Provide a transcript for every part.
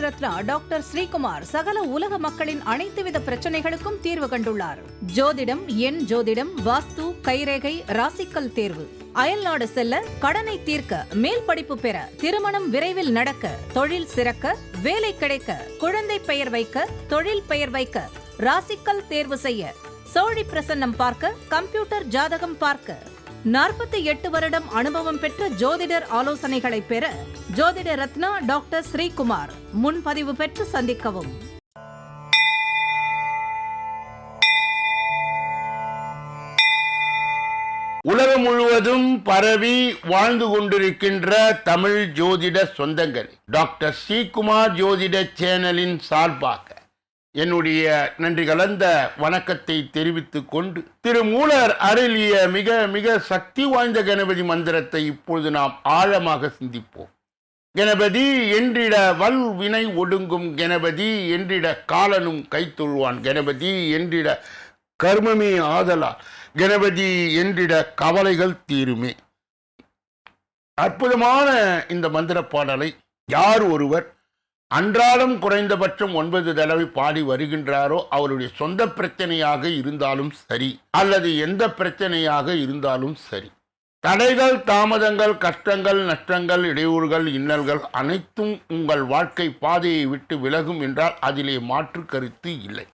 Ratna doctor Sreekumar சகல உலக மக்களின் அனைத்து வித பிரச்சனைகளுக்கும் தீர்வு கண்டுள்ளார். ஜோதிடம், எண் ஜோதிடம், வாஸ்து, கைரேகை, ராசிக்கல் தேர்வு, அயல்நாடு செல்ல, கடனை தீர்க்க, மேல் படிப்பு பெற, திருமணம் விரைவில் நடக்க, தொழில் சிறக்க, வேலை கிடைக்க, குழந்தை பெயர் வைக்க, தொழில் பெயர் வைக்க, ராசிக்கல் தேர்வு செய்ய, சோழி பிரசன்னம் பார்க்க, கம்ப்யூட்டர் ஜாதகம் பார்க்க, 48 வருடம் அனுபவம் பெற்ற ஜோதிடர் ஆலோசனைகளை பெற ஜோதிட ரத்னா டாக்டர் ஸ்ரீகுமார். முன்பதிவு பெற்று சந்திக்கவும். உலகம் முழுவதும் பரவி வாழ்ந்து கொண்டிருக்கின்ற தமிழ் ஜோதிட சொந்தங்கள், டாக்டர் ஸ்ரீகுமார் ஜோதிட சேனலின் சார்பாக என்னுடைய நன்றி கலந்த வணக்கத்தை தெரிவித்துக் கொண்டு, திருமூலர் அருளிய மிக மிக சக்தி வாய்ந்த கணபதி மந்திரத்தை இப்பொழுது நாம் ஆழமாக சிந்திப்போம். கணபதி என்றிட வல் வினை ஒடுங்கும், கணபதி என்றிட காலனும் கைத்தொழுவான், கணபதி என்றிட கர்மமே ஆதலால், கணபதி என்றிட கவலைகள் தீருமே. அற்புதமான இந்த மந்திர பாடலை யார் ஒருவர் அன்றாடம் குறைந்தபட்சம் 9 தடவை பாடி வருகின்றாரோ, அவருடைய சொந்த பிரச்சனையாக இருந்தாலும் சரி, அல்லது எந்த பிரச்சனையாக இருந்தாலும் சரி, தடைகள், தாமதங்கள், கஷ்டங்கள், நஷ்டங்கள், இடையூறுகள், இன்னல்கள் அனைத்தும் உங்கள் வாழ்க்கை பாதையை விட்டு விலகும் என்றால் அதிலே மாற்று கருத்து இல்லை.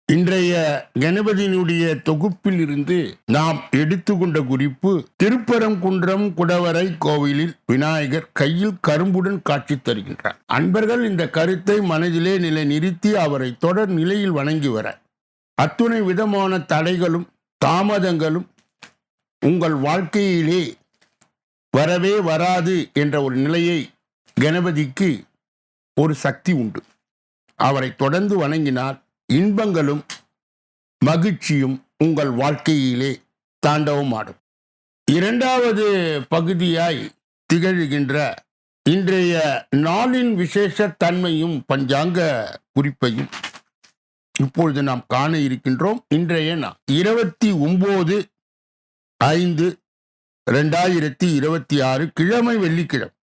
இன்றைய கணபதியினுடைய தொகுப்பில் இருந்து நாம் எடுத்துக்கொண்ட குறிப்பு, திருப்பரங்குன்றம் குடவரை கோவிலில் விநாயகர் கையில் கரும்புடன் காட்சி தருகின்றார். அன்பர்கள் இந்த கருத்தை மனதிலே நிலை நிறுத்தி அவரை தொடர் நிலையில் வணங்கி வர, அத்துணை விதமான தடைகளும் தாமதங்களும் உங்கள் வாழ்க்கையிலே வரவே வராது என்ற ஒரு நிலையை, கணபதிக்கு ஒரு சக்தி உண்டு. அவரை தொடர்ந்து வணங்கினால் இன்பங்களும் மகிழ்ச்சியும் உங்கள் வாழ்க்கையிலே தாண்டவமாடும். இரண்டாவது பகுதியாய் திகழ்கின்ற இன்றைய நாளின் விசேஷ தன்மையும் பஞ்சாங்க குறிப்பையும் இப்பொழுது நாம் காண இருக்கின்றோம். இன்றைய நாள் 29/5/2026 கிழமை, வெள்ளிக்கிழமை,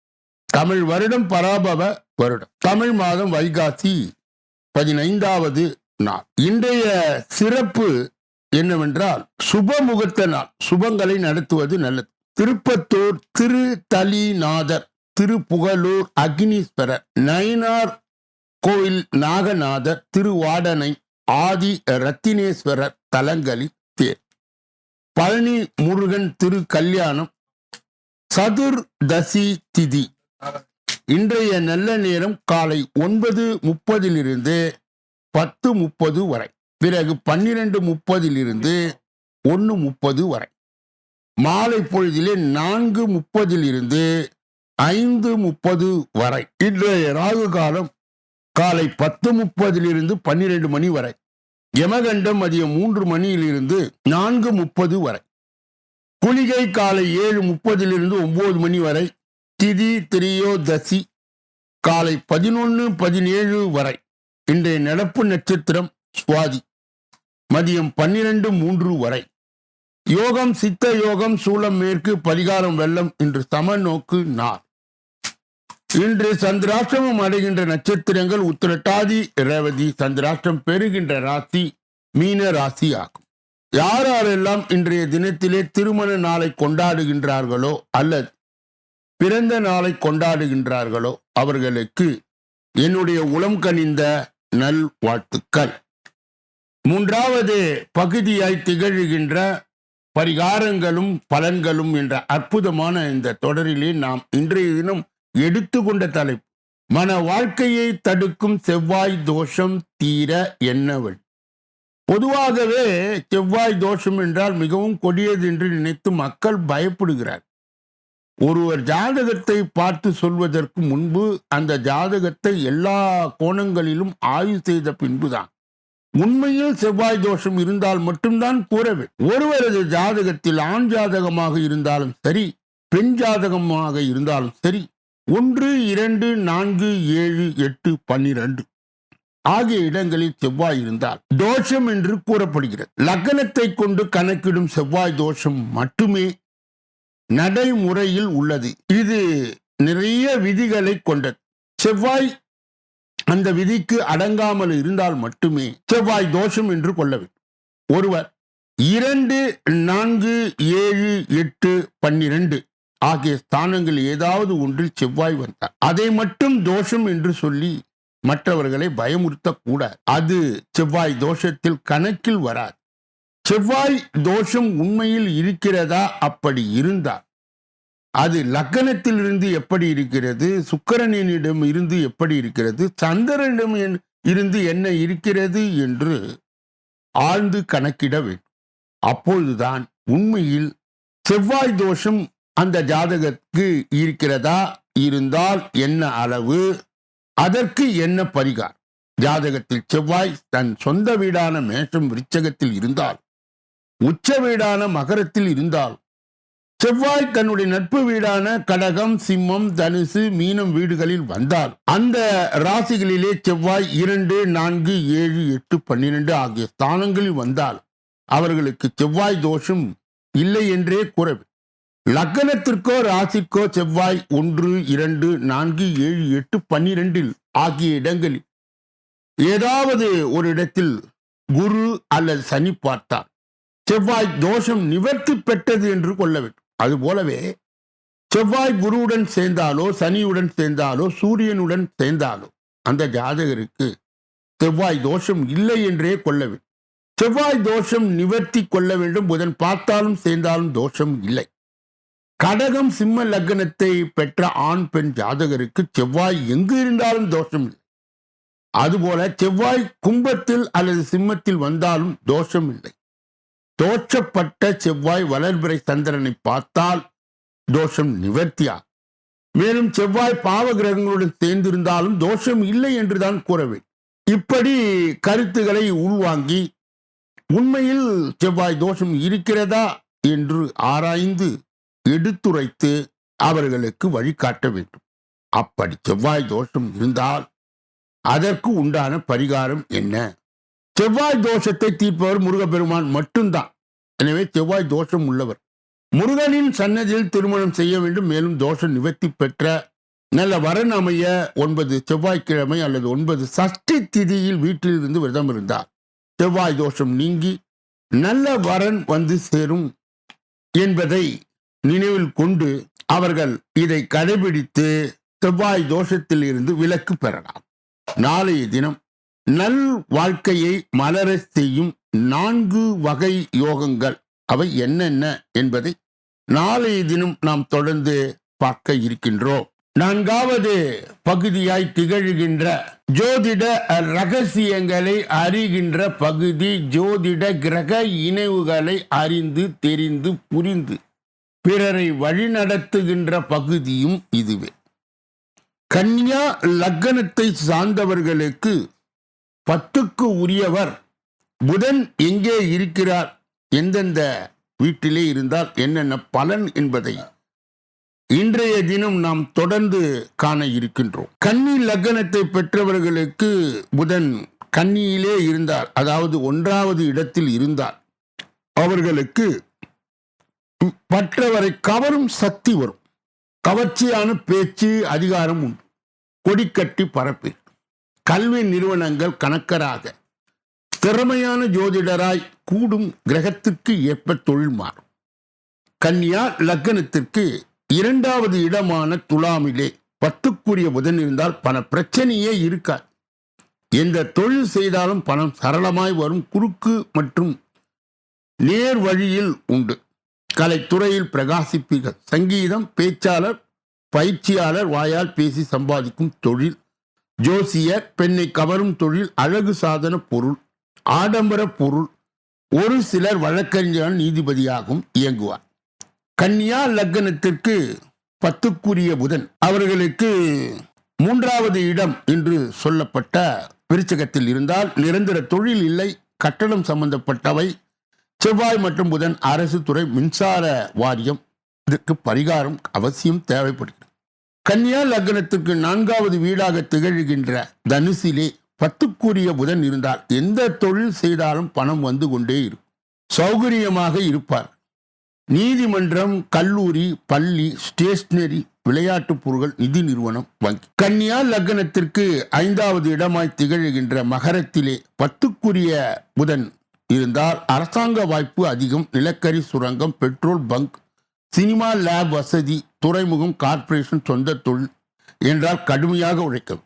தமிழ் வருடம் பராபவ வருடம், தமிழ் மாதம் வைகாசி 15வது நாள். இன்றைய சிறப்பு என்னவென்றால் சுப முகூர்த்த நாள். சுபங்களை நடத்துவது நல்லது. திருப்பத்தூர் திரு தலிநாதர், திருப்புகலூர் அக்னீஸ்வரர், நயினார் கோயில் நாகநாதர், திருவாடனை ஆதி ரத்தினேஸ்வரர் தலங்களில் தேர், பழனி முருகன் திரு கல்யாணம், சதுர்தசி திதி. இன்றைய நல்ல நேரம் காலை 9:30 10:30 வரை, பிறகு 12:30 1:30 வரை, மாலை பொழுதிலே 4:30 5:30 வரை. இன்றைய ராகு காலம் காலை 10:30 12 மணி வரை, யமகண்டம் மதியம் 3 மணியிலிருந்து 4:30 வரை, குளிகை காலை 7:30 9 மணி வரை, திதி திரியோதசி காலை 11:17 வரை. இன்றைய நடப்பு நட்சத்திரம் சுவாதி, மதியம் 12:03 வரை. யோகம் சித்த யோகம், சூலம் மேற்கு, பரிகாரம் வெள்ளம். இன்று சமநோக்கு நாள். இன்று சந்திராஷ்டிரமம் அடைகின்ற நட்சத்திரங்கள் உத்திரட்டாதி, ரேவதி. சந்திராஷ்டிரம் பெறுகின்ற ராசி மீன ராசி ஆகும். யாரெல்லாம் இன்றைய தினத்திலே திருமண நாளை கொண்டாடுகின்றார்களோ அல்லது பிறந்த நாளை கொண்டாடுகின்றார்களோ அவர்களுக்கு என்னுடைய உளம் கனிந்த நல் வாழ்த்துக்கள். மூன்றாவது பகுதியாய் திகழ்கின்ற பரிகாரங்களும் பலன்களும் என்ற அற்புதமான இந்த தொடரிலே நாம் இன்றைய தினம் எடுத்துக்கொண்ட தலைப்பு, மன வாழ்க்கையை தடுக்கும் செவ்வாய் தோஷம் தீர என்ன வழி. பொதுவாகவே செவ்வாய் தோஷம் என்றால் மிகவும் கொடியது என்று நினைத்து மக்கள் பயப்படுகிறார். ஒருவர் ஜாதகத்தை பார்த்து சொல்வதற்கு முன்பு அந்த ஜாதகத்தை எல்லா கோணங்களிலும் ஆய்வு செய்த பின்புதான் உண்மையில் செவ்வாய் தோஷம் இருந்தால் மட்டும்தான் கூறவே. ஒருவரது ஜாதகத்தில் ஆண் ஜாதகமாக இருந்தாலும் சரி, பெண் ஜாதகமாக இருந்தாலும் சரி, 1 2 4 7 8 12 ஆகிய இடங்களில் செவ்வாய் இருந்தால் தோஷம் என்று கூறப்படுகிறது. லக்னத்தை கொண்டு கணக்கிடும் செவ்வாய் தோஷம் மட்டுமே நடைமுறையில் உள்ளது. இது நிறைய விதிகளை கொண்டது. செவ்வாய் அந்த விதிக்கு அடங்காமல் இருந்தால் மட்டுமே செவ்வாய் தோஷம் என்று கொள்ள வேண்டும். ஒருவர் 2, 4, 7, 8, 12 ஆகிய ஸ்தானங்கள் ஏதாவது ஒன்றில் செவ்வாய் வந்தார், அதை மட்டும் தோஷம் என்று சொல்லி மற்றவர்களை பயமுறுத்தக்கூடாது. அது செவ்வாய் தோஷத்தில் கணக்கில் வராது. செவ்வாய் தோஷம் உண்மையில் இருக்கிறதா? அப்படி இருந்தால் அது லக்னத்தில் இருந்து எப்படி இருக்கிறது, சுக்கிரனிடம் இருந்து எப்படி இருக்கிறது, சந்திரனிடம் இருந்து என்ன இருக்கிறது என்று ஆழ்ந்து கணக்கிட வேண்டும். அப்பொழுதுதான் உண்மையில் செவ்வாய் தோஷம் அந்த ஜாதகத்துக்கு இருக்கிறதா, இருந்தால் என்ன அளவு, அதற்கு என்ன பரிகாரம். ஜாதகத்தில் செவ்வாய் தன் சொந்த வீடான மேஷம் விருச்சகத்தில் இருந்தால், உச்ச வீடான மகரத்தில் இருந்தால், செவ்வாய் தன்னுடைய நட்பு வீடான கடகம், சிம்மம், தனுசு, மீனம் வீடுகளில் வந்தால், அந்த ராசிகளிலே செவ்வாய் 2, 4, 7, 8, 12 ஆகிய ஸ்தானங்களில் வந்தால் அவர்களுக்கு செவ்வாய் தோஷம் இல்லை என்றே கூறவே. லக்னத்திற்கோ ராசிக்கோ செவ்வாய் 1, 2, 4, 7, 8, 12 ஆகிய இடங்களில் ஏதாவது ஒரு இடத்தில் குரு அல்லது சனி பார்த்தால் செவ்வாய் தோஷம் நிவர்த்தி பெற்றது என்று கொள்ள வேண்டும். அதுபோலவே செவ்வாய் குருவுடன் சேர்ந்தாலோ, சனியுடன் சேர்ந்தாலோ, சூரியனுடன் சேர்ந்தாலோ அந்த ஜாதகருக்கு செவ்வாய் தோஷம் இல்லை என்றே கொள்ள வேண்டும். செவ்வாய் தோஷம் நிவர்த்தி கொள்ள வேண்டும். புதன் பார்த்தாலும் சேர்ந்தாலும் தோஷம் இல்லை. கடகம், சிம்ம லக்னத்தை பெற்ற ஆண் பெண் ஜாதகருக்கு செவ்வாய் எங்கு இருந்தாலும் தோஷம் இல்லை. அதுபோல செவ்வாய் கும்பத்தில் அல்லது சிம்மத்தில் வந்தாலும் தோஷம் இல்லை. தோற்றப்பட்ட செவ்வாய் வளர்பிறை சந்திரனை பார்த்தால் தோஷம் நிவர்த்தியாகும். மேலும் செவ்வாய் பாவ கிரகங்களுடன் சேர்ந்திருந்தாலும் தோஷம் இல்லை என்றுதான் கூற வேண்டும். இப்படி கருத்துக்களை உள்வாங்கி உண்மையில் செவ்வாய் தோஷம் இருக்கிறதா என்று ஆராய்ந்து எடுத்துரைத்து அவர்களுக்கு வழிகாட்ட வேண்டும். அப்படி செவ்வாய் தோஷம் இருந்தால் அதற்கு உண்டான பரிகாரம் என்ன? செவ்வாய் தோஷத்தை தீர்ப்பவர் முருகப்பெருமான் மட்டும்தான். எனவே செவ்வாய் தோஷம் உள்ளவர் முருகனின் சன்னதியில் திருமணம் செய்ய வேண்டும். மேலும் தோஷம் நிவர்த்தி பெற்ற நல்ல வரன் அமைய 9 செவ்வாய்க்கிழமை அல்லது 9 சஷ்டி திதியில் வீட்டில் இருந்து விரதம் இருந்தார் செவ்வாய் தோஷம் நீங்கி நல்ல வரன் வந்து சேரும் என்பதை நினைவில் கொண்டு அவர்கள் இதை கடைபிடித்து செவ்வாய் தோஷத்தில் இருந்து விலக்கு பெறலாம். நாளைய தினம் நல் வாழ்க்கையை மலர செய்யும் 4 வகை யோகங்கள் அவை என்னென்ன என்பதை நாளைய தினம் நாம் தொடர்ந்து பார்க்க இருக்கின்றோம். 4வது பகுதியாய் திகழ்கின்ற ஜோதிட ரகசியங்களை அறிகின்ற பகுதி, ஜோதிட கிரக இணைவுகளை அறிந்து தெரிந்து புரிந்து பிறரை வழிநடத்துகின்ற பகுதியும் இதுவே. கன்னியா லக்னத்தை சார்ந்தவர்களுக்கு 10க்கு உரியவர் புதன் எங்கே இருக்கிறார், எந்தெந்த வீட்டிலே இருந்தால் என்னென்ன பலன் என்பதை இன்றைய தினம் நாம் தொடர்ந்து காண இருக்கின்றோம். கன்னி லக்னத்தை பெற்றவர்களுக்கு புதன் கன்னியிலே இருந்தால், அதாவது 1வது இடத்தில் இருந்தால் அவர்களுக்கு மற்றவரை கவரும் சக்தி வரும். கவர்ச்சியான பேச்சு, அதிகாரம் உண்டு. கொடிக்கட்டி பரப்பி கல்வி நிறுவனங்கள் கணக்கராக திறமையான ஜோதிடராய் கூடும். கிரகத்திற்கு ஏற்ப தொழில் மாறும். கன்னியா லக்னத்திற்கு 2வது இடமான துலாமிலே 10க்குரிய புதன் இருந்தால் பண பிரச்சனையே இருக்காது. எந்த தொழில் செய்தாலும் பணம் சரளமாய் வரும். குறுக்கு மற்றும் நேர் வழியில் உண்டு. கலைத்துறையில் பிரகாசிப்பீர்கள். சங்கீதம், பேச்சாளர், பயிற்சியாளர், வாயால் பேசி சம்பாதிக்கும் தொழில், ஜோசியர், பெண்ணை கவரும் தொழில், அழகு சாதன பொருள், ஆடம்பர பொருள், ஒரு சிலர் வழக்கறிஞர், நீதிபதியாகவும் இயங்குவார். கன்னியா லக்னத்திற்கு 10க்குரிய புதன் அவர்களுக்கு 3வது இடம் என்று சொல்லப்பட்ட விருச்சகத்தில் இருந்தால் நிரந்தர தொழில் இல்லை. கட்டடம் சம்பந்தப்பட்டவை. செவ்வாய் மற்றும் புதன் அரசு துறை, மின்சார வாரியம். இதற்கு பரிகாரம் அவசியம் தேவைப்படுகிறது. கன்னியா லக்னத்திற்கு 4வது வீடாக திகழ்கின்ற தனுசிலே 10க்குரிய புதன் இருந்தால் எந்த தொழில் செய்தாலும் பணம் வந்து கொண்டே இருக்கும். சௌகரியமாக இருப்பார். நீதிமன்றம், கல்லூரி, பள்ளி, ஸ்டேஷனரி விளையாட்டுப் பொருட்கள், நிதி நிறுவனம், வங்கி. கன்னியா லக்னத்திற்கு 5வது இடமாய் திகழ்கின்ற மகரத்திலே 10க்குரிய புதன் இருந்தால் அரசாங்க வாய்ப்பு அதிகம். நிலக்கரி, சுரங்கம், பெட்ரோல் பங்க், சினிமா, லேப் வசதி, துறைமுகம், கார்ப்பரேஷன், சொந்த தொழில் என்றால் கடுமையாக உழைக்கும்.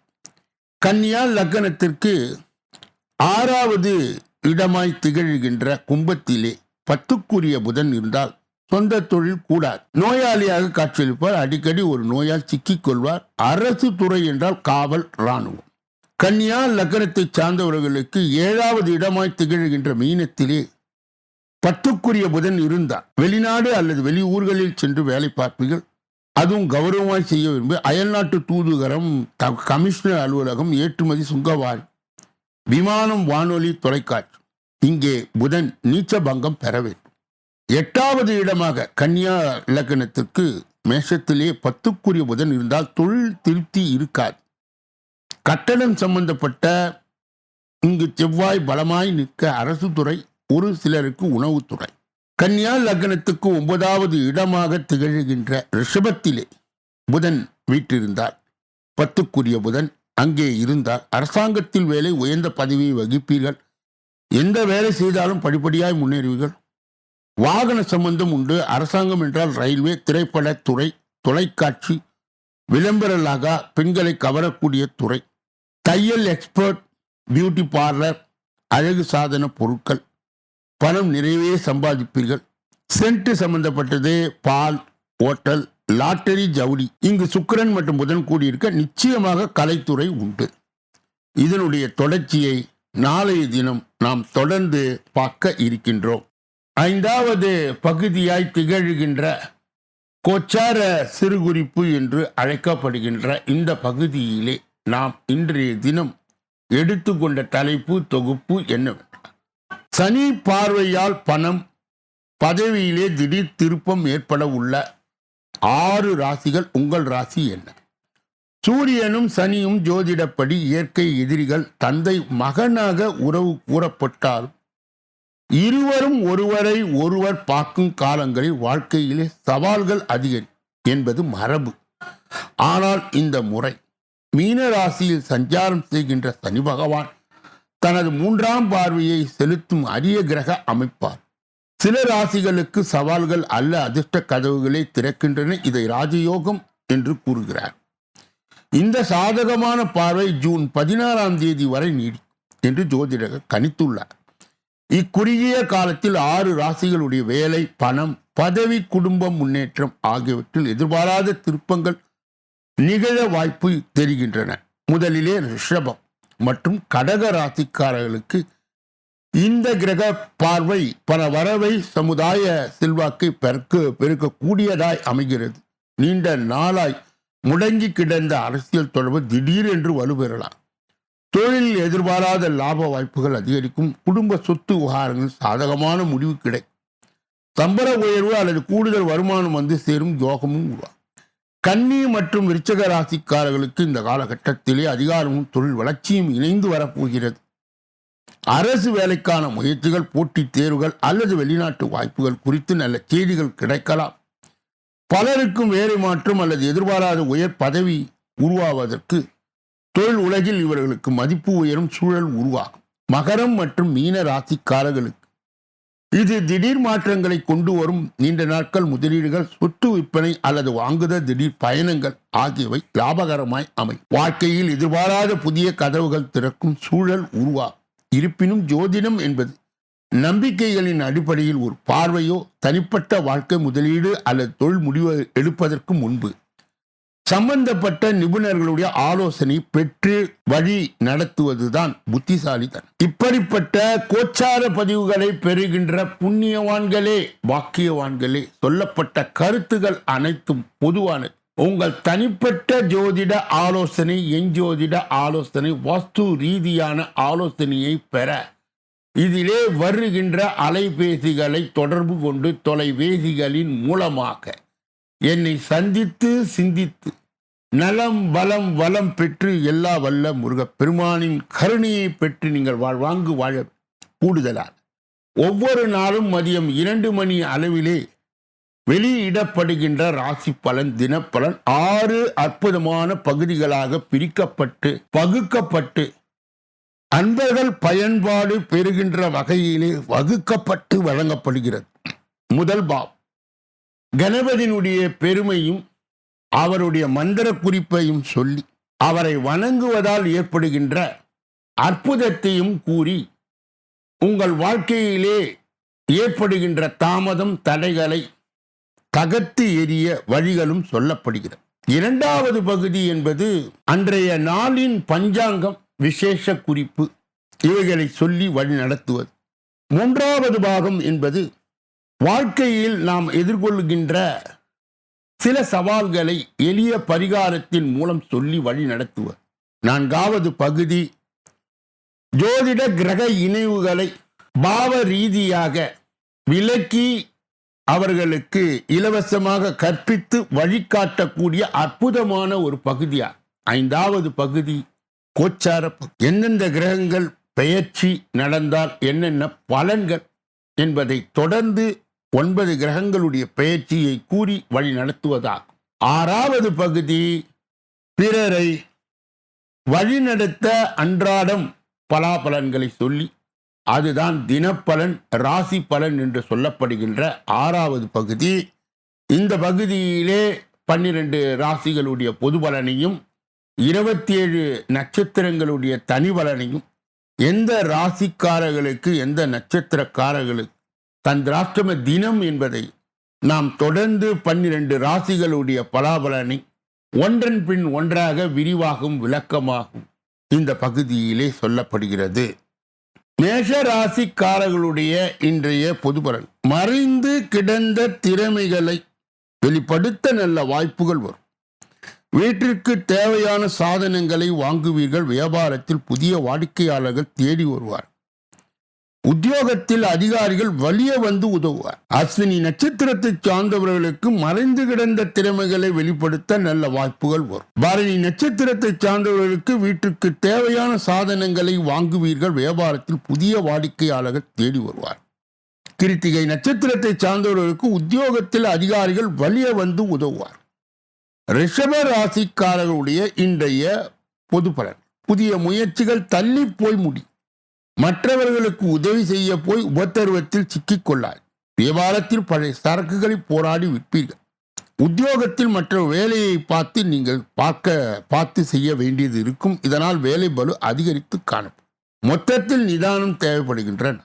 கன்னியா லக்னத்திற்கு 6வது இடமாய் திகழ்கின்ற கும்பத்திலே 10க்குரிய புதன் இருந்தால் சொந்த தொழில் கூடாது. நோயாளியாக காட்சியளிப்பார். அடிக்கடி ஒரு நோயால் சிக்கிக் கொள்வார். அரசு துறை என்றால் காவல், இராணுவம். கன்னியா லக்னத்தை சார்ந்தவர்களுக்கு 7வது இடமாய் திகழ்கின்ற மீனத்திலே 10க்குரிய புதன் இருந்தார் வெளிநாடு அல்லது வெளியூர்களில் சென்று வேலை பார்ப்பீர்கள். அதுவும் கௌரவமாய் செய்ய விரும்பி அயல்நாட்டு தூதுகரம், கமிஷனர் அலுவலகம், ஏற்றுமதி, சுங்கவாரி, விமானம், வானொலி, தொலைக்காட்சி. இங்கே புதன் நீச்ச பங்கம் பெற வேண்டும். 8வது இடமாக கன்னியா லக்னத்திற்கு மேஷத்திலே 10க்குரிய புதன் இருந்தால் தொழில் திருப்தி இருக்காது. கட்டடம் சம்பந்தப்பட்ட இங்கு செவ்வாய் பலமாய் நிற்க அரசு துறை, ஒரு சிலருக்கு உணவுத்துறை. கன்னியா லக்னத்துக்கு 9வது இடமாக திகழ்கின்ற ரிஷபத்திலே புதன் வீற்றிருந்தார். 10க்குரிய புதன் அங்கே இருந்தால் அரசாங்கத்தில் வேலை, உயர்ந்த பதவியை வகிப்பீர்கள். எந்த வேலை செய்தாலும் படிப்படியாய் முன்னேறுவீர்கள். வாகன சம்பந்தம் உண்டு. அரசாங்கம் என்றால் ரயில்வே, திரைப்படத்துறை, தொலைக்காட்சி, விளம்பரலாக பெண்களை கவரக்கூடிய துறை, தையல் எக்ஸ்பர்ட், பியூட்டி பார்லர், அழகு சாதன பொருட்கள். பணம் நிறையவே சம்பாதிப்பீர்கள். சென்ட் சம்பந்தப்பட்டது, பால், ஓட்டல், லாட்டரி, ஜவுளி. இங்கு சுக்கிரன் மற்றும் புதன் கூடியிருக்க நிச்சயமாக கலைத்துறை உண்டு. இதனுடைய தொடர்ச்சியை நாளைய தினம் நாம் தொடர்ந்து பார்க்க இருக்கின்றோம். 5வது பகுதியாய் திகழ்கின்ற கோச்சார சிறுகுறிப்பு என்று அழைக்கப்படுகின்ற இந்த பகுதியிலே நாம் இன்றைய தினம் எடுத்துக்கொண்ட தலைப்பு, தொகுப்பு என்னவென்றால் சனி பார்வையால் பணம், பதவியிலே திடீர் திருப்பம் ஏற்பட உள்ள 6 ராசிகள். உங்கள் ராசி என்ன? சூரியனும் சனியும் ஜோதிடப்படி இயற்கை எதிரிகள். தந்தை மகனாக உறவு கூறப்பட்டாலும் இருவரும் ஒருவரை ஒருவர் பார்க்கும் காலங்களில் வாழ்க்கையிலே சவால்கள் அதிகரிக்கும் என்பது மரபு. ஆனால் இந்த முறை மீன ராசியில் சஞ்சாரம் செய்கின்ற சனி பகவான் தனது 3ஆம் பார்வையை செலுத்தும் அரிய கிரக அமைப்பார். சில ராசிகளுக்கு சவால்கள் அல்ல, அதிர்ஷ்ட கதவுகளை திறக்கின்றன. இதை ராஜயோகம் என்று கூறுகிறார். இந்த சாதகமான பார்வை ஜூன் 16ஆம் தேதி வரை நீடிக்கும் என்று ஜோதிடர் கணித்துள்ளார். இக்குறுகிய காலத்தில் 6 ராசிகளுடைய வேலை, பணம், பதவி, குடும்பம், முன்னேற்றம் ஆகியவற்றில் எதிர்பாராத திருப்பங்கள் நிகழ வாய்ப்பு தெரிகின்றன. முதலிலே ரிஷபம் மற்றும் கடக ராசிக்காரர்களுக்கு இந்த கிரக பார்வை பல வரவை, சமுதாய செல்வாக்கை பெருக்கக்கூடியதாய் அமைகிறது. நீண்ட நாளாய் முடங்கி கிடந்த அரசியல் தொடர்பு திடீரென்று வலுப்பெறலாம். தொழிலில் எதிர்பாராத லாப வாய்ப்புகள் அதிகரிக்கும். குடும்ப சொத்து விவகாரங்கள் சாதகமான முடிவு கிடைக்கும். சம்பள உயர்வு அல்லது கூடுதல் வருமானம் வந்து சேரும் யோகமும் உருவாகும். கன்னி மற்றும் விருச்சிக ராசிக்காரர்களுக்கு இந்த காலகட்டத்திலே அதிகாரமும் தொழில் வளர்ச்சியும் இணைந்து வரப்போகிறது. அரசு வேலைக்கான முயற்சிகள், போட்டித் தேர்வுகள் அல்லது வெளிநாட்டு வாய்ப்புகள் குறித்து நல்ல செய்திகள் கிடைக்கலாம். பலருக்கும் வேலை மாற்றம் அல்லது எதிர்பாராத உயர் பதவி உருவாவதற்கு தொழில் உலகில் இவர்களுக்கு மதிப்பு உயரும் சூழல் உருவாகும். மகரம் மற்றும் மீன ராசிக்காரர்களுக்கு இது திடீர் மாற்றங்களை கொண்டு வரும். நீண்ட நாட்கள் முதலீடுகள், சொத்து விற்பனை அல்லது வாங்குதல், திடீர் பயணங்கள் ஆகியவை லாபகரமாய் அமையும். வாழ்க்கையில் எதிர்பாராத புதிய கதவுகள் திறக்கும் சூழல் உருவாகும். இருப்பினும் ஜோதிடம் என்பது நம்பிக்கைகளின் அடிப்படையில் ஒரு பார்வையோ, தனிப்பட்ட வாழ்க்கை, முதலீடு அல்லது தொழில் முடிவு எடுப்பதற்கு முன்பு சம்பந்தப்பட்ட நிபுணர்களுடைய ஆலோசனை பெற்று வழி நடத்துவதுதான் புத்திசாலித்தனம். இப்படிப்பட்ட கோச்சார பதிவுகளை பெறுகின்ற புண்ணியவான்களே, வாக்கியவான்களே, சொல்லப்பட்ட கருத்துகள் அனைத்தும் பொதுவானது. உங்கள் தனிப்பட்ட ஜோதிட ஆலோசனை, எஞ்சோதிட ஆலோசனை, வாஸ்து ரீதியான ஆலோசனையை பெற இதிலே வருகின்ற அலைபேசிகளை தொடர்பு கொண்டு தொலைபேசிகளின் மூலமாக என்னை சந்தித்து சிந்தித்து நலம், பலம், வளம் பெற்று எல்லா வல்ல முருகப் பெருமானின் கருணையை பெற்று நீங்கள் வாழ்வாங்கு வாழ. கூடுதலாக ஒவ்வொரு நாளும் மதியம் 2 மணி அளவிலே வெளியிடப்படுகின்ற ராசி பலன் தினப்பலன் 6 அற்புதமான பகுதிகளாக பிரிக்கப்பட்டு பகுக்கப்பட்டு அன்பர்கள் பயன்பாடு பெறுகின்ற வகையிலே வகுக்கப்பட்டு வழங்கப்படுகிறது. முதல் பாவம் கணபதியினுடைய பெருமையும் அவருடைய மந்திர குறிப்பையும் சொல்லி அவரை வணங்குவதால் ஏற்படுகின்ற அற்புதத்தையும் கூறி உங்கள் வாழ்க்கையிலே ஏற்படுகின்ற தாமதம் தடைகளை தகர்த்து எறிய வழிகளும் சொல்லப்படுகிறது. இரண்டாவது பகுதி என்பது அன்றைய நாளின் பஞ்சாங்கம் விசேஷ குறிப்பு இவைகளை சொல்லி வழி நடத்துவது. மூன்றாவது பாகம் என்பது வாழ்க்கையில் நாம் எதிர்கொள்கின்ற சில சவால்களை எளிய பரிகாரத்தின் மூலம் சொல்லி வழி நடத்துவது. நான்காவது பகுதி ஜோதிட கிரக இணைவுகளை பாவ ரீதியாக விலக்கி அவர்களுக்கு இலவசமாக கற்பித்து வழிகாட்டக்கூடிய அற்புதமான ஒரு பகுதியார். ஐந்தாவது பகுதி கோச்சார எந்தெந்த கிரகங்கள் பெயர்ச்சி நடந்தால் என்னென்ன பலன்கள் என்பதை தொடர்ந்து 9 கிரகங்களுடைய பெயர்ச்சியை கூறி வழி நடத்துவதாகும். ஆறாவது பகுதி பிறரை வழிநடத்த அன்றாடம் பலாபலன்களை சொல்லி அதுதான் தினப்பலன் ராசி பலன் என்று சொல்லப்படுகின்ற 6வது பகுதி. இந்த பகுதியிலே 12 ராசிகளுடைய பொது பலனையும் 27 நட்சத்திரங்களுடைய தனி பலனையும் எந்த ராசிக்காரர்களுக்கு எந்த நட்சத்திரக்காரர்களுக்கு தந்திராஷ்டம தினம் என்பதை நாம் தொடர்ந்து 12 ராசிகளுடைய பலாபலனை ஒன்றன் பின் ஒன்றாக விரிவாகும் விளக்கமாகும் இந்த பகுதியிலே சொல்லப்படுகிறது. மேஷ ராசிக்காரர்களுடைய இன்றைய பொதுபலன் மறைந்து கிடந்த திறமைகளை வெளிப்படுத்த நல்ல வாய்ப்புகள் வரும். வீட்டிற்கு தேவையான சாதனங்களை வாங்குவீர்கள். வியாபாரத்தில் புதிய வாடிக்கையாளர்கள் தேடி வருவார். உத்தியோகத்தில் அதிகாரிகள் வலிய வந்து உதவுவார். அஸ்வினி நட்சத்திரத்தை சார்ந்தவர்களுக்கு மறைந்து கிடந்த திறமைகளை வெளிப்படுத்த நல்ல வாய்ப்புகள் வரும். பரணி நட்சத்திரத்தை சார்ந்தவர்களுக்கு வீட்டுக்கு தேவையான சாதனங்களை வாங்குவீர்கள். வியாபாரத்தில் புதிய வாடிக்கையாளர்கள் தேடி வருவார். கிருத்திகை நட்சத்திரத்தை சார்ந்தவர்களுக்கு உத்தியோகத்தில் அதிகாரிகள் வலிய வந்து உதவுவார். ரிஷப ராசிக்காரர்களுடைய இன்றைய பொது பலன் புதிய முயற்சிகள் தள்ளி போய் முடியும். மற்றவர்களுக்கு உதவி செய்ய போய் உபத்திரவத்தில் சிக்கிக்கொள்ளார். வியாபாரத்தில் பழைய சரக்குகளை போராடி விற்பீர்கள். உத்தியோகத்தில் மற்ற வேலையை பார்த்து நீங்கள் பார்த்து செய்ய வேண்டியது இருக்கும். இதனால் வேலை பளு அதிகரித்து காணப்படும். மொத்தத்தில் நிதானம் தேவைப்படுகின்றன.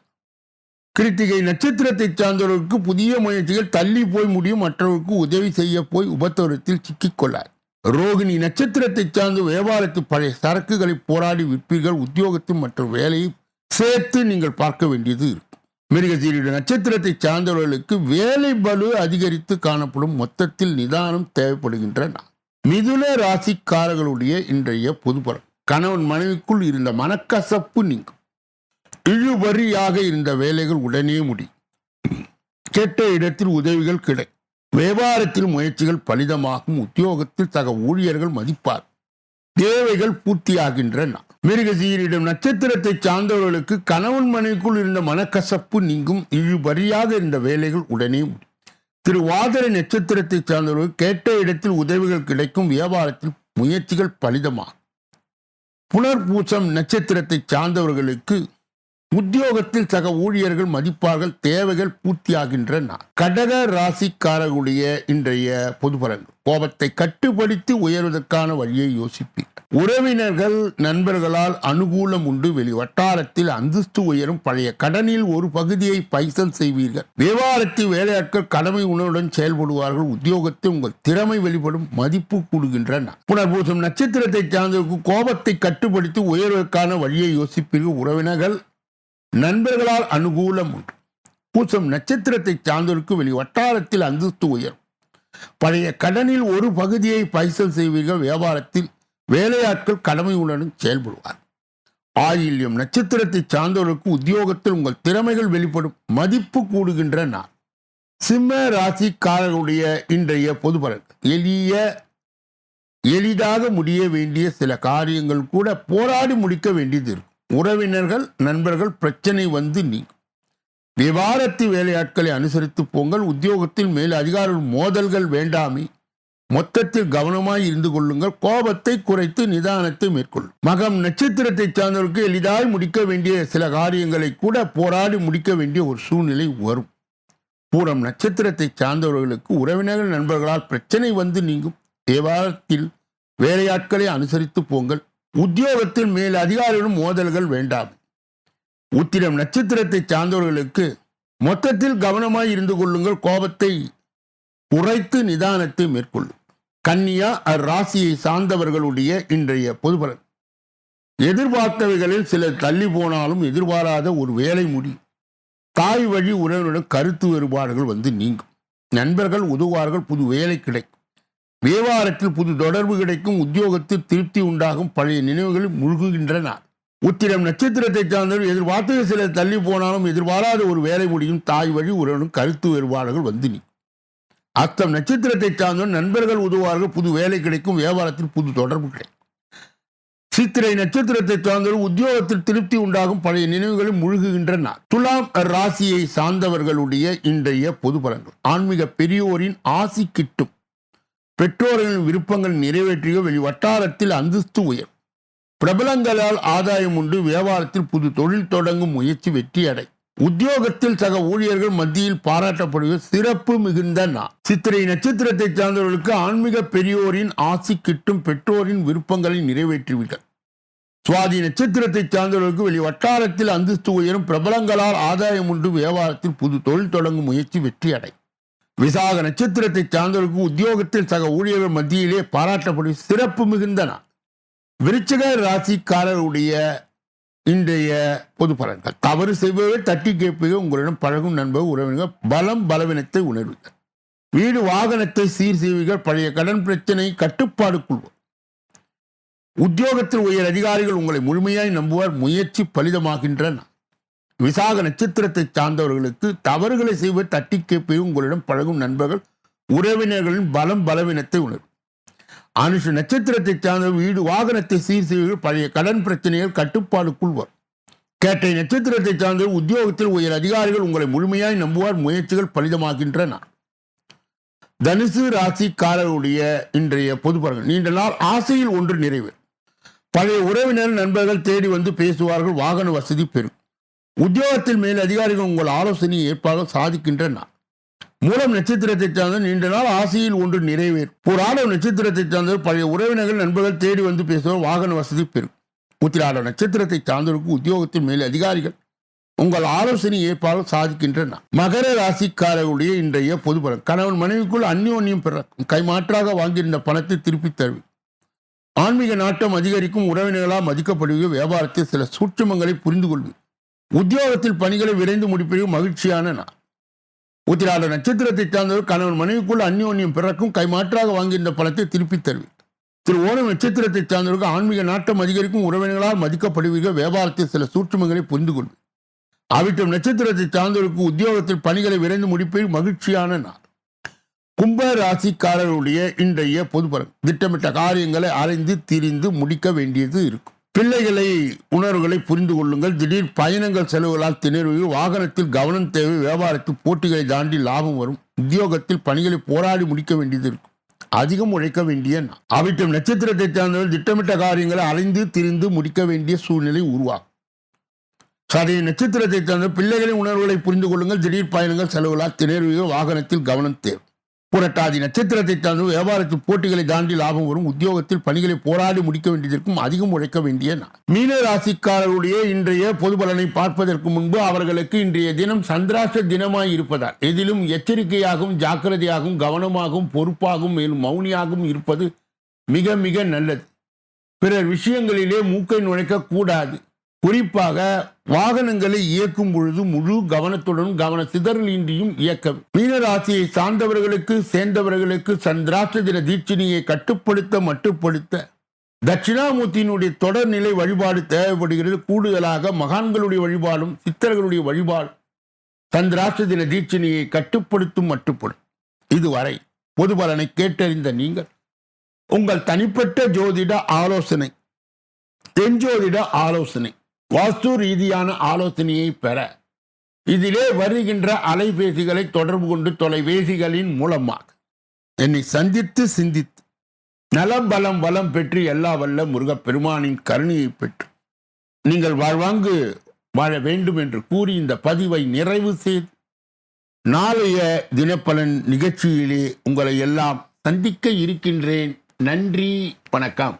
கிருத்திகை நட்சத்திரத்தை சார்ந்தவர்களுக்கு புதிய முயற்சிகள் தள்ளி போய் முடியும். மற்றவர்களுக்கு உதவி செய்ய போய் உபத்திரவத்தில் சிக்கிக்கொள்ளார். ரோகிணி நட்சத்திரத்தை சார்ந்த வியாபாரத்தில் பழைய சரக்குகளை போராடி விற்பீர்கள். உத்தியோகத்தில் மற்ற வேலையை சேர்த்து நீங்கள் பார்க்க வேண்டியது இருக்கும். மிருகசீரிட நட்சத்திரத்தை சார்ந்தவர்களுக்கு வேலை பளு அதிகரித்து காணப்படும். மொத்தத்தில் நிதானம் தேவைப்படுகின்றன. மிதுன ராசிக்காரர்களுடைய இன்றைய பொதுபலன் கணவன் மனைவிக்குள் இருந்த மனக்கசப்பு நீங்கும். இழுபறியாக இருந்த வேலைகள் உடனே முடியும். கேட்ட இடத்தில் உதவிகள் கிடைக்கும். வியாபாரத்தில் முயற்சிகள் பலிதமாகும். உத்தியோகத்தில் சக ஊழியர்கள் மதிப்பார். தேவைகள் பூர்த்தியாகின்றன. மிருகசீரிடம் நட்சத்திரத்தை சார்ந்தவர்களுக்கு கணவன் மனைவிக்குள் இருந்த மனக்கசப்பு நீங்கும். இழுபறியாக இருந்த வேலைகள் உடனே முடியும். திருவாதிரை நட்சத்திரத்தை சார்ந்தவர்களுக்கு கேட்ட இடத்தில் உதவிகள் கிடைக்கும். வியாபாரத்தில் முயற்சிகள் பலிதமாகும். புனர்பூசம் நட்சத்திரத்தை சார்ந்தவர்களுக்கு உத்தியோகத்தில் சக ஊழியர்கள் மதிப்பார்கள். தேவைகள் பூர்த்தியாகின்றன. கடக ராசிக்காரர்களுடைய இன்றைய பொதுபலன்கள் கோபத்தை கட்டுப்படுத்தி உயர்வதற்கான வழியை யோசிப்பீர்கள். உறவினர்கள் நண்பர்களால் அனுகூலம் உண்டு. வெளி வட்டாரத்தில் அந்தஸ்து உயரும். பழைய கடனில் ஒரு பகுதியை பைசல் செய்வீர்கள். வியாபாரத்தில் வேலையாட்கள் கடமை உணர்வுடன் செயல்படுவார்கள். உத்தியோகத்தில் உங்கள் திறமை வெளிப்படும். மதிப்பு கூடுகின்றன. புனர்பூசம் நட்சத்திரத்தை சார்ந்தவர்களுக்கு கோபத்தை கட்டுப்படுத்தி உயர்வதற்கான வழியை யோசிப்பீர்கள். உறவினர்கள் நண்பர்களால் அனுகூலம் உண்டு. பூசம் நட்சத்திரத்தை சார்ந்தவருக்கு வெளி வட்டாரத்தில் அந்தஸ்து உயரும். பழைய கடனில் ஒரு பகுதியை பைசல் செய்வீர்கள். வியாபாரத்தில் வேலையாட்கள் கடமையுடன் செயல்படுவார். ஆயில்யம் நட்சத்திரத்தை சார்ந்தவர்களுக்கு உத்தியோகத்தில் உங்கள் திறமைகள் வெளிப்படும். மதிப்பு கூடுகின்ற நாள். சிம்ம ராசிக்காரர்களுடைய இன்றைய பொது பலன் எளிதாக முடிய வேண்டிய சில காரியங்கள் கூட போராடி முடிக்க வேண்டியது இருக்கும். உறவினர்கள் நண்பர்கள் பிரச்சனை வந்து நீங்கும். விவாரத்து வேலையாட்களை அனுசரித்து போங்கள். உத்தியோகத்தில் மேல் அதிகாரிகள் மோதல்கள் வேண்டாமே. மொத்தத்தில் கவனமாய் இருந்து கொள்ளுங்கள். கோபத்தை குறைத்து நிதானத்தை மேற்கொள்ளும். மகம் நட்சத்திரத்தை சார்ந்தவர்களுக்கு எளிதாய் முடிக்க வேண்டிய சில காரியங்களை கூட போராடி முடிக்க வேண்டிய ஒரு சூழ்நிலை வரும். பூரம் நட்சத்திரத்தை சார்ந்தவர்களுக்கு உறவினர்கள் நண்பர்களால் பிரச்சனை வந்து நீங்கும். விவாரத்தில் வேலையாட்களை அனுசரித்து போங்கள். உத்தியோகத்தில் மேல் அதிகாரிகளும் மோதல்கள் வேண்டாம். உத்திரம் நட்சத்திரத்தை சார்ந்தவர்களுக்கு மொத்தத்தில் கவனமாய் இருந்து கொள்ளுங்கள். கோபத்தை குறைத்து நிதானத்தை மேற்கொள்ளும். கன்னியா ராசியை சார்ந்தவர்களுடைய இன்றைய பொதுபலன். எதிர்பார்த்தவைகளில் சில தள்ளி போனாலும் எதிர்பாராத ஒரு வேலை முடியும். தாய் வழி உறவினருடன் கருத்து வேறுபாடுகள் வந்து நீங்கும். நண்பர்கள் உதவுவார்கள். புது வேலை கிடைக்கும். வியாபாரத்தில் புது தொடர்பு கிடைக்கும். உத்தியோகத்தில் திருப்தி உண்டாகும். பழைய நினைவுகளில் மூழ்குகின்றன. உத்திரம் நட்சத்திரத்தை சார்ந்தவர் எதிர்பார்த்து சில தள்ளி போனாலும் எதிர்பாராத ஒரு வேலை முடியும். தாய் வழி உறவினருடன் கருத்து வேறுபாடுகள் வந்து நீங்கும். அஸ்தம் நட்சத்திரத்தை சார்ந்தவர் நண்பர்கள் உதவுவார்கள். புது வேலை கிடைக்கும். வியாபாரத்தில் புது தொடர்பு கிடைக்கும். சித்திரை நட்சத்திரத்தை சார்ந்தவர் உத்தியோகத்தில் திருப்தி உண்டாகும். பழைய நினைவுகளில் மூழ்குகின்றன. துலாம் ராசியை சார்ந்தவர்களுடைய இன்றைய பொது பலன்கள். ஆன்மீக பெரியோரின் ஆசி கிட்டும். பெற்றோர்களின் விருப்பங்கள் நிறைவேற்றிய வெளி வட்டாரத்தில் அந்தஸ்து உயரும். பிரபலங்களால் ஆதாயம் உண்டு. வியாபாரத்தில் புது தொழில் தொடங்கும் முயற்சி வெற்றி அடை. உத்தியோகத்தில் சக ஊழியர்கள் மத்தியில் பாராட்டப்படுவது சிறப்பு மிகுந்த நாள். சித்திரை நட்சத்திரத்தை சார்ந்தவர்களுக்கு ஆன்மீக பெரியோரின் ஆசி கிட்டும். பெற்றோரின் விருப்பங்களை நிறைவேற்றுவீர்கள். சுவாதி நட்சத்திரத்தை சார்ந்தவர்களுக்கு வெளி வட்டாரத்தில் அந்தஸ்து உயரும். பிரபலங்களால் ஆதாயம் உண்டு. வியாபாரத்தில் புது தொழில் தொடங்கும் முயற்சி வெற்றி அடை. விசாக நட்சத்திரத்தை சார்ந்தவர்களுக்கு உத்தியோகத்தில் சக ஊழியர்கள் மத்தியிலே பாராட்டப்படுவது சிறப்பு மிகுந்த நாள். விருச்சிக ராசிக்காரருடைய இன்றைய பொது பலன்கள். தவறு செய்பவை தட்டி கேட்பீர்கள். உங்களிடம் பழகும் நண்பர்கள் உறவினர்கள் பலம் பலவீனத்தை உணர்வீர்கள். வீடு வாகனத்தை சீர் செய்வீர்கள். பழைய கடன் பிரச்சனை கட்டுப்பாடுக்குள்வோம். உத்தியோகத்தில் உயர் அதிகாரிகள் உங்களை முழுமையாய் நம்புவார். முயற்சி பலிதமாகின்றன. விசாக நட்சத்திரத்தை சார்ந்தவர்களுக்கு தவறுகளை செய்வது தட்டி கேட்பீர்கள். உங்களிடம் பழகும் நண்பர்கள் உறவினர்களின் பலம் பலவீனத்தை உணர்வு. அனுஷ நட்சத்திரத்தை சார்ந்த வீடு வாகனத்தை சீர் செய்வீர்கள். பழைய கடன் பிரச்சனைகள் கட்டுப்பாடுக்குள் வரும். கேட்டை நட்சத்திரத்தை சார்ந்த உத்தியோகத்தில் உயர் அதிகாரிகள் உங்களை முழுமையாய் நம்புவார். முயற்சிகள் பலிதமாகின்றன. தனுசு ராசிக்காரருடைய இன்றைய பொது பலன்கள். நீண்ட நாள் ஆசையில் ஒன்று நிறைவேறும். பழைய உறவினர் நண்பர்கள் தேடி வந்து பேசுவார்கள். வாகன வசதி பெறும். உத்தியோகத்தில் மேல் அதிகாரிகள் உங்கள் ஆலோசனையை ஏற்பாக சாதிக்கின்றன. மூலம் நட்சத்திரத்தை சார்ந்த நீண்ட நாள் ஆசையில் ஒன்று நிறைவேறும். புராட நட்சத்திரத்தை சார்ந்தவர் பழைய உறவினர்கள் நண்பர்கள் தேடி வந்து பேசுவார். வாகன வசதி பெறும். உத்திராட நட்சத்திரத்தை சார்ந்தவருக்கு உத்தியோகத்தில் மேல் அதிகாரிகள் உங்கள் ஆலோசனை ஏற்பாக சாதிக்கின்றன. மகர ராசிக்காரர்களுடைய இன்றைய பொது பலன். கணவன் மனைவிக்குள் அந்யோன்யம் பிறக்கும். கைமாற்றாக வாங்கியிருந்த பணத்தை திருப்பி தருவி. ஆன்மீக நாட்டம் அதிகரிக்கும். உறவினர்களால் மதிக்கப்படுவீர்கள். வியாபாரத்தில் சில சூட்சுமங்களை புரிந்து கொள்வீர்கள். உத்தியோகத்தில் பணிகளை விரைந்து முடிப்பீர்கள். மகிழ்ச்சியான நாள். உத்திராட நட்சத்திரத்தை சார்ந்தவர் கணவன் மனைவிக்குள் அந்யோன்யம் பிறக்கும். கைமாற்றாக வாங்கியிருந்த பணத்தை திருப்பி தருவீர். திரு ஓணம் நட்சத்திரத்தை சார்ந்தவருக்கு ஆன்மீக நாட்டம் அதிகரிக்கும். உறவினர்களால் மதிக்கப்படுவீர்கள். வியாபாரத்தில் சில சூட்சுமங்களை புரிந்து கொள்வீர். அவிட்டம் நட்சத்திரத்தை சார்ந்தவருக்கு உத்தியோகத்தில் பணிகளை விரைந்து முடிப்பீர்கள். மகிழ்ச்சியான நாள். கும்ப ராசிக்காரர்களுடைய இன்றைய பொது பலன். திட்டமிட்ட காரியங்களை அலைந்து திரிந்து முடிக்க வேண்டியது இருக்கும். பிள்ளைகளை உணர்வுகளை புரிந்து கொள்ளுங்கள். திடீர் பயணங்கள் செலவுகளால் திணறுவீர்கள். வாகனத்தில் கவனம் தேவை. வியாபாரத்தில் போட்டிகளை தாண்டி லாபம் வரும். உத்தியோகத்தில் பணிகளை போராடி முடிக்க வேண்டியது இருக்கும். அதிகம் உழைக்க வேண்டிய நாள். அவிட்டம் நட்சத்திரத்தை சார்ந்தவர்கள் திட்டமிட்ட காரியங்களை அலைந்து திரிந்து முடிக்க வேண்டிய சூழ்நிலை உருவாகும். சதய நட்சத்திரத்தை சார்ந்த பிள்ளைகளின் உணர்வுகளை புரிந்து கொள்ளுங்கள். திடீர் பயணங்கள் செலவுகளால் திணறுவீர்கள். வாகனத்தில் கவனம் தேவை. புரட்டாதி நட்சத்திரத்தை சார்ந்த வியாபாரத்தில் போட்டிகளை தாண்டி லாபம் வரும். உத்தியோகத்தில் பணிகளை போராடி முடிக்க வேண்டியதற்கும் அதிகம் உழைக்க வேண்டிய நாள். மீன ராசிக்காரருடைய இன்றைய பொது பலனை பார்ப்பதற்கு முன்பு அவர்களுக்கு இன்றைய தினம் சந்திராஷ்ட தினமாய் இருப்பதால் எதிலும் எச்சரிக்கையாகவும் ஜாக்கிரதையாகவும் கவனமாகவும் பொறுப்பாகவும் மேலும் மௌனியாகவும் இருப்பது மிக மிக நல்லது. பிறர் விஷயங்களிலே மூக்கை நுழைக்க கூடாது. குறிப்பாக வாகனங்களை இயக்கும் பொழுது முழு கவனத்துடன் கவன சிதறலின்றியும் இயக்க. மீனராசியை சார்ந்தவர்களுக்கு சேர்ந்தவர்களுக்கு சந்திராஷ்ட தின தீட்சணியை கட்டுப்படுத்த மட்டுப்படுத்த தட்சிணாமூர்த்தியினுடைய தொடர்நிலை வழிபாடு தேவைப்படுகிறது. கூடுதலாக மகான்களுடைய வழிபாடும் சித்தர்களுடைய வழிபாடும் சந்திராஷ்ட தின தீட்சணியை கட்டுப்படுத்தும் மட்டுப்படும். இதுவரை பொது பலனை கேட்டறிந்த நீங்கள் உங்கள் தனிப்பட்ட ஜோதிட ஆலோசனை, தென்ஜோதிட ஆலோசனை, வாஸ்து ரீதியான ஆலோசனையை பெற இதிலே வருகின்ற அலைபேசிகளை தொடர்பு கொண்டு தொலைபேசிகளின் மூலமாக என்னை சந்தித்து சிந்தித்து நலம் பலம் வளம் பெற்று எல்லா வல்ல முருகப்பெருமானின் கருணையை பெற்று நீங்கள் வாழ்வாங்கு வாழ வேண்டும் என்று கூறி இந்த பதிவை நிறைவு செய்து நாளைய தினப்பலன் நிகழ்ச்சியிலே உங்களை எல்லாம் சந்திக்க இருக்கின்றேன். நன்றி, வணக்கம்.